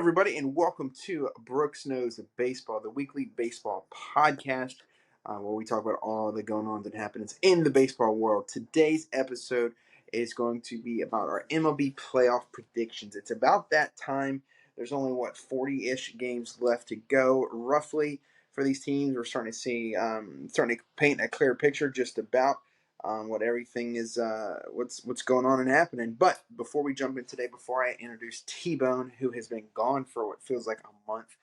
everybody, and welcome to Brooks Knows Baseball, the weekly baseball podcast, where we talk about all the going on that happens in the baseball world. Today's episode is going to be about our MLB playoff predictions. It's about that time. There's only 40-ish games left to go, roughly, for these teams. We're starting to see, starting to paint a clear picture just about what everything is, what's going on and happening. But before we jump in today, before I introduce T-Bone, who has been gone for what feels like a month,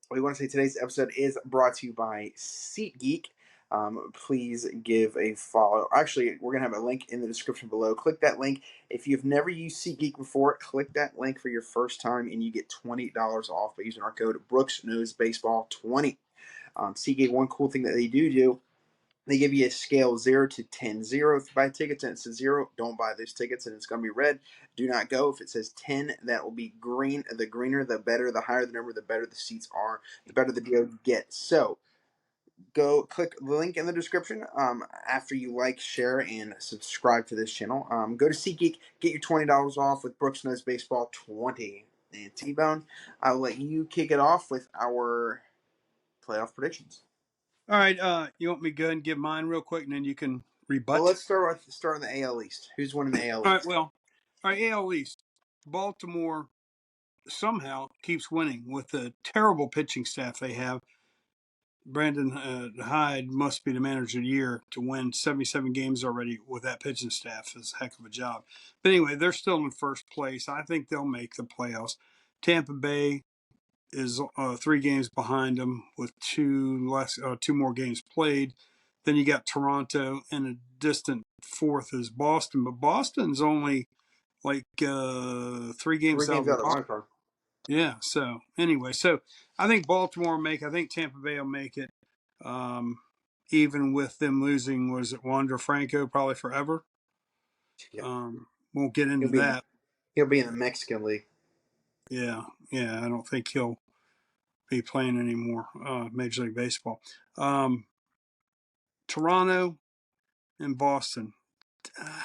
we want to say today's episode is brought to you by SeatGeek. Please give a follow. Actually, we're going to have a link in the description below. Click that link. If you've never used SeatGeek before, click that link for your first time, and you get $20 off by using our code BrooksKnowsBaseball20. SeatGeek, one cool thing that they do, they give you a scale 0 to 10. 0 if you buy tickets and it says 0, don't buy those tickets and it's going to be red. Do not go. If it says 10, that will be green. The greener, the better. The higher the number, the better the seats are. The better the deal you get. So go click the link in the description after you like, share, and subscribe to this channel. Go to SeatGeek, get your $20 off with Brooks Knows Baseball 20. And T-Bone, I'll let you kick it off with our playoff predictions. All right, you want me to go ahead and give mine real quick, and then you can rebut? Well, let's start in the AL East. Who's winning the AL East? All right, AL East. Baltimore somehow keeps winning with the terrible pitching staff they have. Brandon Hyde must be the manager of the year to win 77 games already with that pitching staff. Is a heck of a job. But anyway, they're still in first place. I think they'll make the playoffs. Tampa Bay is 3 games behind them with two more games played. Then you got Toronto, and a distant fourth is Boston. But Boston's only like 3 games out of the wild card. Yeah. So anyway, I think Baltimore will make. I think Tampa Bay will make it. Even with them losing, was it Wander Franco probably forever? Yeah. Won't get into that. He'll be in the Mexican League. Yeah. I don't think he'll be playing anymore. Major League Baseball. Toronto and Boston.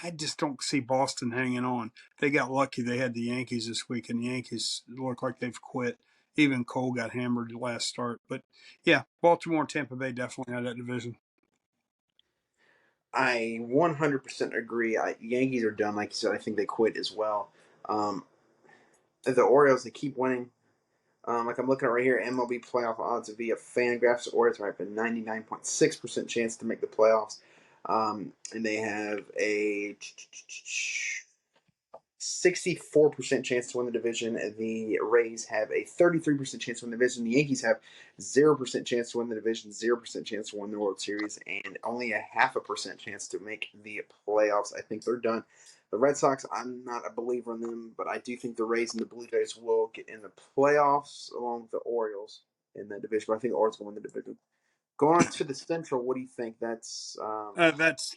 I just don't see Boston hanging on. They got lucky they had the Yankees this week, and the Yankees look like they've quit. Even Cole got hammered last start. But, yeah, Baltimore and Tampa Bay definitely had that division. I 100% agree. Yankees are done. Like you said, I think they quit as well. The Orioles, they keep winning. Like I'm looking at right here, MLB playoff odds via Fangraphs. The Orioles are at a 99.6% chance to make the playoffs. And they have a 64% chance to win the division. The Rays have a 33% chance to win the division. The Yankees have 0% chance to win the division, 0% chance to win the World Series, and only a 0.5% chance to make the playoffs. I think they're done. The Red Sox, I'm not a believer in them, but I do think the Rays and the Blue Jays will get in the playoffs along with the Orioles in that division. But I think the Orioles will win the division. Going on to the Central, what do you think? That's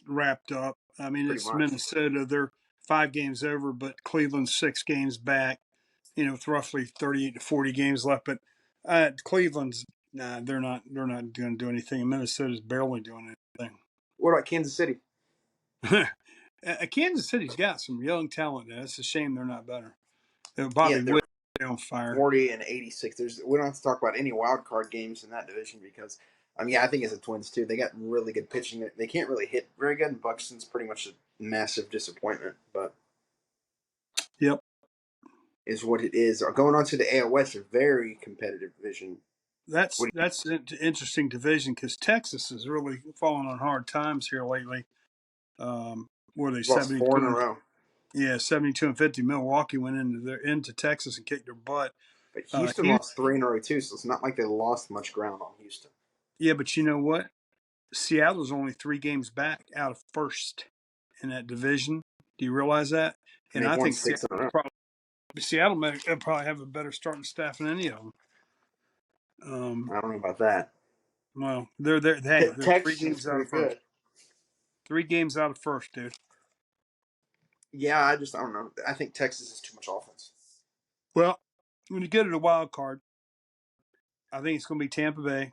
wrapped up. I mean, it's much. Minnesota. They're 5 games over, but Cleveland's 6 games back. With roughly 38 to 40 games left. But Cleveland's they're not going to do anything. And Minnesota's barely doing anything. What about Kansas City? Kansas City's got some young talent. It's a shame they're not better. Bobby Witt on fire. 40 and 86. We don't have to talk about any wild card games in that division because, I think it's the Twins too. They got really good pitching. They can't really hit very good, and Buxton's pretty much a massive disappointment. But yep, is what it is. Going on to the AL West, a very competitive division. That's an interesting division because Texas is really falling on hard times here lately. Were they 72 4 in a row? Yeah, 72 and 50. Milwaukee went into Texas and kicked their butt. But Houston lost 3 in a row too, so it's not like they lost much ground on Houston. Yeah, but you know what? Seattle's only 3 games back out of first in that division. Do you realize that? And I think Seattle may probably have a better starting staff than any of them. I don't know about that. Well, they're 3 games out of first. 3 games out of first, dude. Yeah, I don't know. I think Texas is too much offense. Well, when you get to the wild card, I think it's going to be Tampa Bay.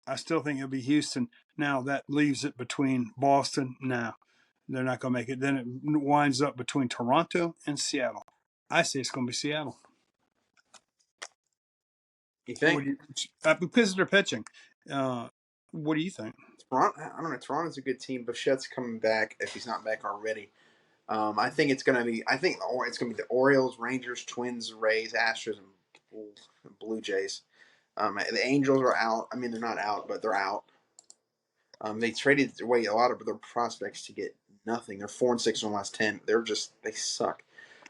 I still think it'll be Houston. Now, that leaves it between Boston. No, they're not going to make it. Then it winds up between Toronto and Seattle. I say it's going to be Seattle. You think? Because of their pitching. What do you think? Toronto, I don't know. Toronto's a good team. Bichette's coming back if he's not back already. I think it's gonna be. I think it's gonna be the Orioles, Rangers, Twins, Rays, Astros, and Blue Jays. The Angels are out. I mean, they're not out, but they're out. They traded away a lot of their prospects to get nothing. They're 4-6 in the last 10. They suck.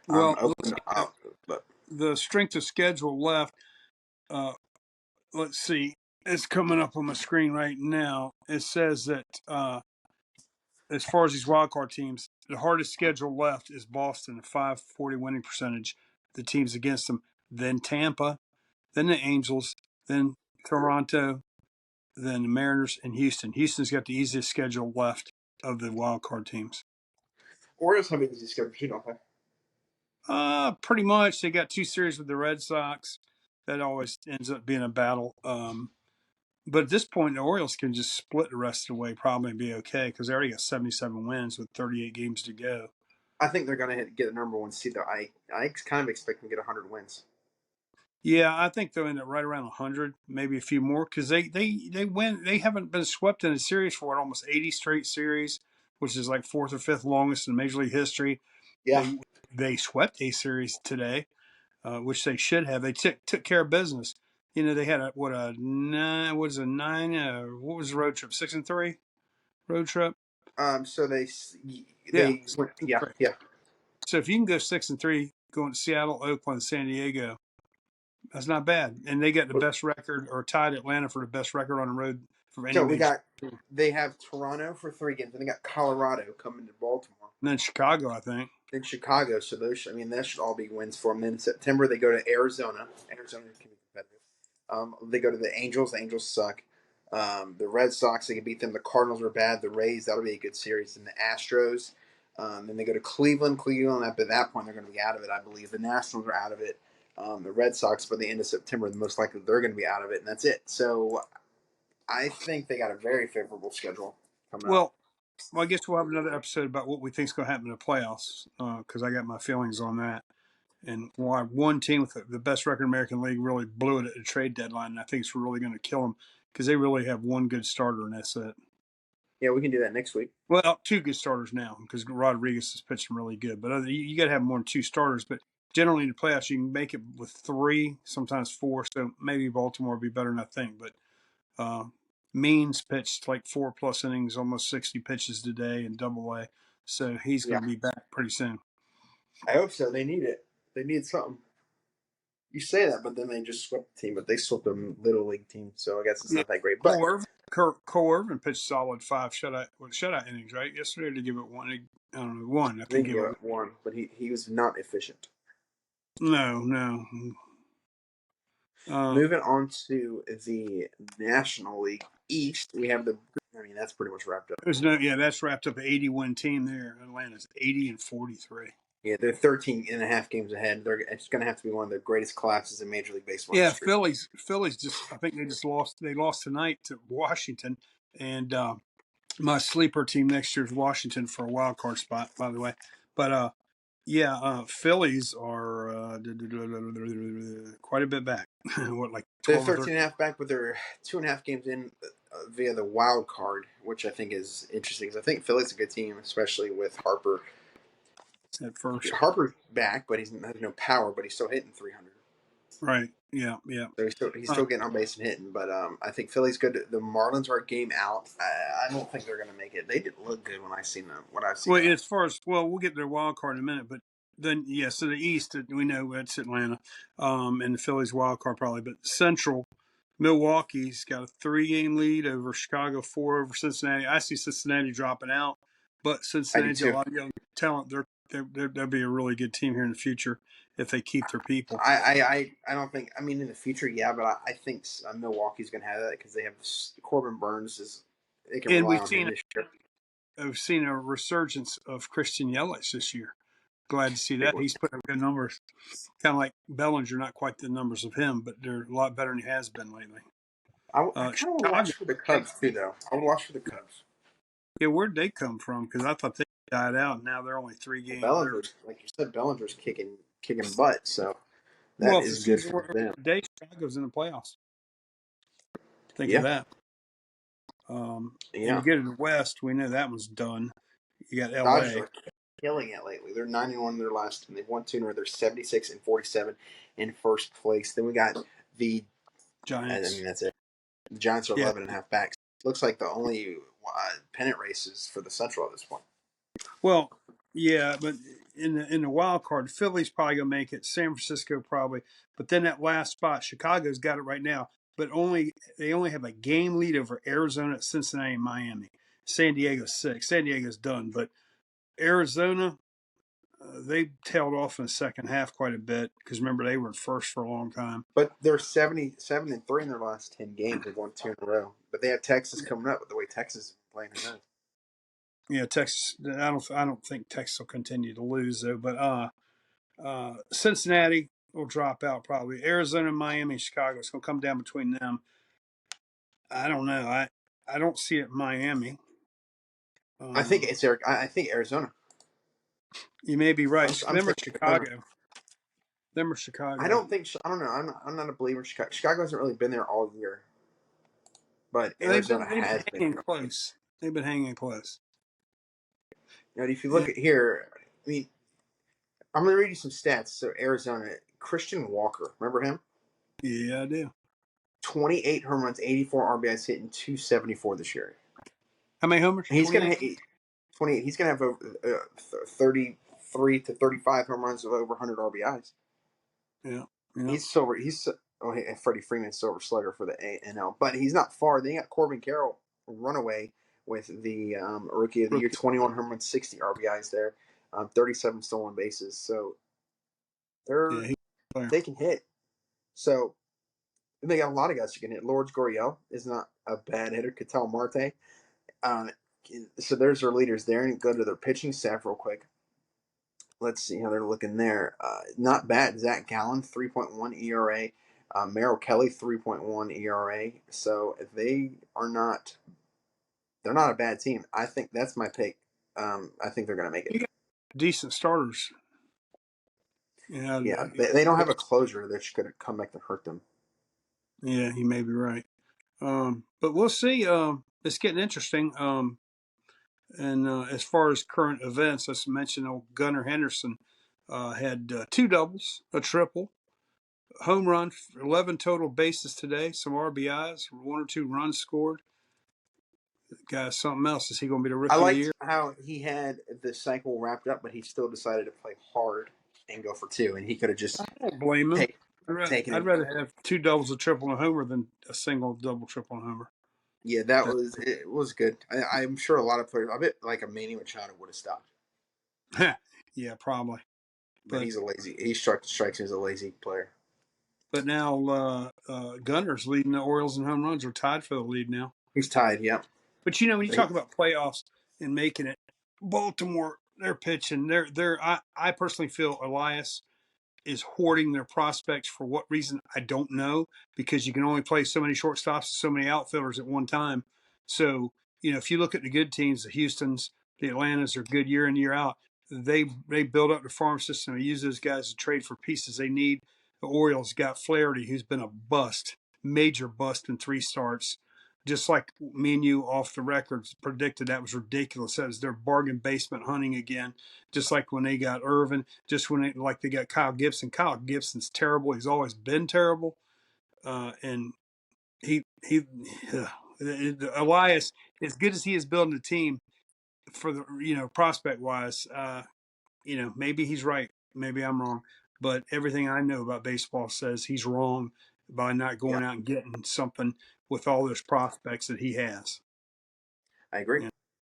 Well, Oakland looking at out, but the strength of schedule left, uh, let's see, it's coming up on my screen right now. It says that as far as these wild card teams, the hardest schedule left is Boston, a 540 winning percentage. The teams against them, then Tampa, then the Angels, then Toronto, then the Mariners, and Houston. Houston's got the easiest schedule left of the wild card teams. Orioles have an easy schedule too, don't they? Pretty much. They got 2 series with the Red Sox. That always ends up being a battle. But at this point, the Orioles can just split the rest of the way, probably be okay because they already got 77 wins with 38 games to go. I think they're going to get the number one seed though. I kind of expect them to get 100 wins. Yeah, I think they'll end up right around 100, maybe a few more because they win. They haven't been swept in a series for almost 80 straight series, which is like fourth or fifth longest in Major League history. Yeah. They swept a series today, which they should have. They took care of business. You know, they had what was a nine? What was the road trip? 6-3 road trip. So Yeah, went, yeah, 6-3. yeah. So if you can go 6-3, going to Seattle, Oakland, San Diego, that's not bad. And they got the best record, or tied Atlanta for the best record on the road for any So major. they have Toronto for 3 games, and they got Colorado coming to Baltimore, And then Chicago, I think. then Chicago. So that should all be wins for them. Then in September they go to Arizona. Arizona can be competitive. They go to the Angels. The Angels suck. The Red Sox, they can beat them. The Cardinals are bad. The Rays, that'll be a good series. And the Astros. Then they go to Cleveland. Cleveland, at that point, they're going to be out of it, I believe. The Nationals are out of it. The Red Sox, by the end of September, the most likely they're going to be out of it, and that's it. So I think they got a very favorable schedule coming up. Well, I guess we'll have another episode about what we think is going to happen in the playoffs because I got my feelings on that. And why one team with the best record in the American League really blew it at the trade deadline, and I think it's really going to kill them because they really have one good starter, and that's it. Yeah, we can do that next week. Well, 2 good starters now because Rodriguez is pitching really good. But you got to have more than 2 starters. But generally in the playoffs, you can make it with 3, sometimes 4. So maybe Baltimore will be better than I think. But Means pitched like 4+ innings, almost 60 pitches today in Double-A. So he's Yeah, going to be back pretty soon. I hope so. They need it. They need something. You say that, but then they just swept the team. But they swept a little league team, so I guess it's Yeah. not that great. But Cole Irvin pitched solid 5 shutout innings, right? Yesterday to give it one. I don't know, one. I I think think he give it got one, but he was not efficient. no. Moving on to the National League East, we have the. I mean, that's pretty much wrapped up. There's no, yeah, that's wrapped up an 81 team there. Atlanta's 80-43. Yeah, they're 13 and a half games ahead. It's going to have to be one of the greatest classes in Major League Baseball Yeah, history. Phillies just, I think they just lost. They lost tonight to Washington, and my sleeper team next year is Washington for a wild card spot, by the way. But Phillies are quite a bit back. What, like They're 12 or 13 13 and a half back, but they're 2.5 games in via the wild card, which I think is interesting because I think Philly's a good team, especially with Harper. at first. Harper's back, but he has no power, but he's still hitting 300. Right. Yeah. So he's still getting on base and hitting, but I think Philly's good. The Marlins are a game out. I don't think they're going to make it. They didn't look good when I seen them. What I've seen. Well, as far as we'll get to their wild card in a minute, but then so the East we know it's Atlanta, and the Phillies wild card probably, but Central, Milwaukee's got a 3-game lead over Chicago, 4 over Cincinnati. I see Cincinnati dropping out, but Cincinnati's got a lot of young talent. They'll be a really good team here in the future if they keep their people. I don't think. I mean, in the future, yeah, but I think Milwaukee's going to have that because they have Corbin Burns. They can And rely on him this year. we've seen a resurgence of Christian Yelich this year. Glad to see that. He's put up good numbers. Kind of like Bellinger, not quite the numbers of him, but they're a lot better than he has been lately. I kind of would watch for the Cubs too, though. I would watch for the Cubs. Yeah, where'd they come from? Because I thought they died out. Now they're only 3 games. Bellinger's, like you said, Bellinger's kicking butt. So That Well, if the is good season for were them. today, Chicago's in the playoffs. Think of Yeah, that. And yeah. you get to the West, we know that one's done. You got Dodgers L.A. are killing it lately. They're 91 in their last, and they've won two in a row. They're 76 and 47 in first place. Then we got the, I mean, Giants. that's it. The Giants are Yeah. 11 and a half back. Looks like the only pennant races for the Central at this point. Well, yeah, but in the wild card, Philly's probably gonna make it. San Francisco probably, but then that last spot, Chicago's got it right now. But they only have a game lead over Arizona, Cincinnati, and Miami. San Diego's six. San Diego's done, but Arizona, they tailed off in the second half quite a bit because remember they were first for a long time. But they're 77 and 3 in their last 10 games. They've won two in a row. But they have Texas coming up with the way Texas is playing. Who knows? Yeah, Texas. I don't think Texas will continue to lose though. But Cincinnati will drop out probably. Arizona, Miami, Chicago. It's going to come down between them. I don't know. I don't see it in Miami. I think Um, it's Eric. I think Arizona. you may be right. I'm Them or taking Arizona. Chicago. Them or I Chicago. don't think. I don't know. I'm not a believer in Chicago. Chicago hasn't really been there all year, but Arizona They've been has been. hanging close. They've been hanging close. And if you Yeah, look at here, I mean, I'm going to read you some stats. So Arizona, Christian Walker, remember him? yeah, I do. 28 home runs, 84 RBIs, hitting 274 this year. How many homers? And he's going to 28. hit 28. He's going to have 33 to 35 home runs with over 100 RBIs. Yeah, yeah. He's silver. Freddie Freeman's silver slugger for the ANL, but he's not far. They got Corbin Carroll runaway with the rookie of the year, Rookie. 21 home runs, 60 RBIs there, 37 stolen bases. So Yeah, they're he's a player. they can hit. So they got a lot of guys who can hit. Lourdes Gurriel is not a bad hitter. Ketel Marte. Uh, so there's their leaders there, and go to their pitching staff real quick. Let's see how they're looking there. Not bad. Zach Gallen, 3.1 ERA. Merrill Kelly, 3.1 ERA. So they're not a bad team. I think that's my pick. I think they're going to make it. You got decent starters. Yeah, Yeah, they don't have a closer that could come back and hurt them. yeah, you may be right. But we'll see. It's getting interesting. And as far as current events, as mentioned, old Gunnar Henderson had two doubles, a triple, home run, 11 total bases today, some RBIs, one or two runs scored. Guy, something else. Is he going to be the I rookie of the liked year? how he had the cycle wrapped up, but he still decided to play hard and go for two, and he could have just I don't blame him. take, taken I'd it. rather have two doubles, a triple, and a homer than a single double, triple, and homer. Yeah, it was good. I'm sure a lot of players. I bet like a Manny Machado would have stopped, Yeah, probably. but But he's a lazy. He strikes me as a lazy player. now Gunner's leading the Orioles in home runs. Are tied for the lead now. He's tied. Yep. But you know, when you But he, talk about playoffs and making it, Baltimore, they're pitching. I personally feel Elias is hoarding their prospects for what reason I don't know, because you can only play so many shortstops and so many outfielders at one time. So if you look at the good teams, the Houston's, the Atlantas are good year in year out. They build up the farm system and use those guys to trade for pieces they need. The Orioles got Flaherty, who's been a bust, major bust in three starts. Just like me and you off the records predicted, that was ridiculous. That was their bargain basement hunting again. Just like when they got Irvin, just when they got Kyle Gibson. Kyle Gibson's terrible. He's always been terrible. And he Elias, as good as he is building a team for the prospect wise, maybe he's right, maybe I'm wrong, but everything I know about baseball says he's wrong by not yeah, going out and getting something with all those prospects that he has. I agree. Yeah,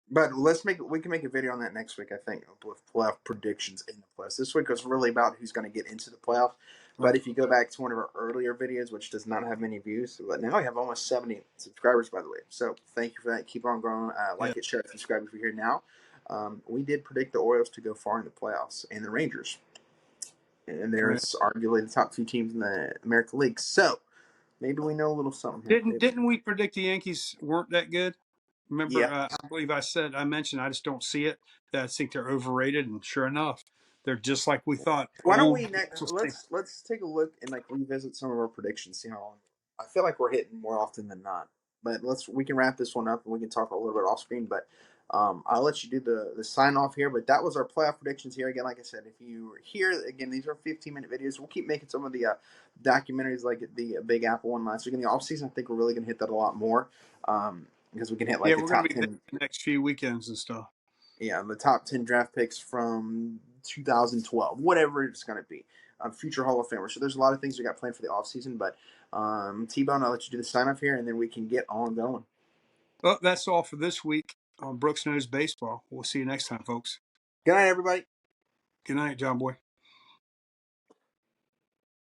But we can make a video on that next week. I think with playoff predictions in the playoffs. This week was really about who's going to get into the playoffs. But if you go back to one of our earlier videos, which does not have many views, but now we have almost 70 subscribers, by the way. So thank you for that. Keep on growing. yeah, Like it, share, subscribe if you're here now. We did predict the Orioles to go far in the playoffs and the Rangers, and right. there's arguably the top two teams in the American League. So maybe we know a little something here. Didn't we predict the Yankees weren't that good? Remember, Yeah, I believe I mentioned I just don't see it. That I think they're overrated, and sure enough, They're just like we thought. Why don't Old we let's take a look and like revisit some of our predictions. See how long. I feel like we're hitting more often than not, but we can wrap this one up and we can talk a little bit off screen. But I'll let you do the sign off here. But that was our playoff predictions here again. Like I said, if you were here again, these are 15-minute videos. We'll keep making some of the documentaries like the Big Apple one last week in the off season. I think we're really gonna hit that a lot more because we can hit Yeah, like the we're going to top be there 10. the next few weekends and stuff. Yeah, the top 10 draft picks from 2012, whatever it's going to be. Future Hall of Famers. So there's a lot of things we got planned for the offseason. But T-Bone, I'll let you do the sign off here, and then we can get on going. Well, that's all for this week on Brooks Knows Baseball. We'll see you next time, folks. Good night, everybody. Good night, John Boy.